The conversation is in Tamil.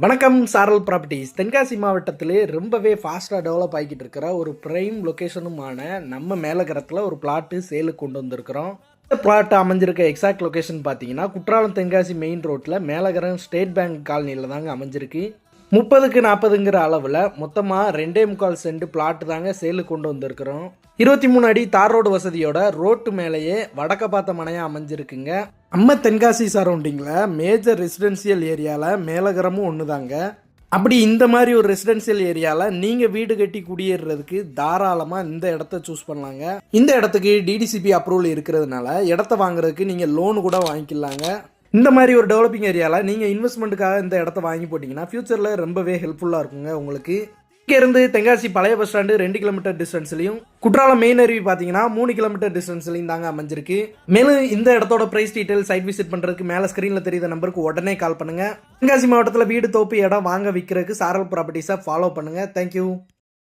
வணக்கம் சாரல் ப்ராப்பர்ட்டிஸ். தென்காசி மாவட்டத்திலே ரொம்பவே ஃபாஸ்ட்டாக டெவலப் ஆகிக்கிட்டு இருக்கிற ஒரு ப்ரைம் லொக்கேஷனுமான நம்ம மேலகரத்தில் ஒரு பிளாட்டு சேலுக்கு கொண்டு வந்திருக்கிறோம். இந்த பிளாட் அமைஞ்சிருக்க எக்ஸாக்ட் லொக்கேஷன் பார்த்தீங்கன்னா குற்றாலம் தென்காசி மெயின் ரோட்டில் மேலகரம் ஸ்டேட் பேங்க் காலனியில் தாங்க அமைஞ்சிருக்கு. 30க்கு 40ங்கிற அளவில் மொத்தமாக 2.25 சென்ட் பிளாட் தாங்க சேலுக்கு கொண்டு வந்திருக்கிறோம். 23 அடி தார் ரோடு வசதியோட ரோட்டு மேலேயே வடக்க பார்த்த மனையாக அமைஞ்சிருக்குங்க. நம்ம தென்காசி சரௌண்டிங்கில் மேஜர் ரெசிடென்சியல் ஏரியாவில் மேலகரமும் ஒன்று தாங்க. அப்படி இந்த மாதிரி ஒரு ரெசிடென்சியல் ஏரியாவில் நீங்கள் வீடு கட்டி குடியேறதுக்கு தாராளமாக இந்த இடத்த சூஸ் பண்ணலாங்க. இந்த இடத்துக்கு டிடிசிபி அப்ரூவல் இருக்கிறதுனால இடத்த வாங்குறதுக்கு நீங்கள் லோனு கூட வாங்கிக்கலாங்க. இந்த மாதிரி ஒரு டெவலப்பிங் ஏரியாவில் நீங்கள் இன்வெஸ்ட்மெண்ட்டுக்காக இந்த இடத்த வாங்கி போட்டிங்கன்னா ஃபியூச்சரில் ரொம்பவே ஹெல்ப்ஃபுல்லாக இருக்குங்க உங்களுக்கு. இங்கேருந்து தென்காசி பழைய பஸ் ஸ்டாண்டு 2 கிலோமீட்டர் டிஸ்டன்ஸ்லையும், குற்றாலம் மெயின் அருவி பார்த்தீங்கன்னா 3 கிலோமீட்டர் டிஸ்டன்ஸ்லையும் தாங்க அமைஞ்சிருக்கு. மேலும் இந்த இடத்தோட ப்ரைஸ் டீட்டெயில் சைட் விசிட் பண்ணுறதுக்கு மேலே ஸ்க்ரீனில் தெரியுற நம்பருக்கு உடனே கால் பண்ணுங்கள். தென்காசி மாவட்டத்தில் வீடு தோப்பு இடம் வாங்க விற்கிறதுக்கு சாரல் ப்ராப்பர்ட்டிஸை ஃபாலோ பண்ணுங்கள். தேங்க்யூ.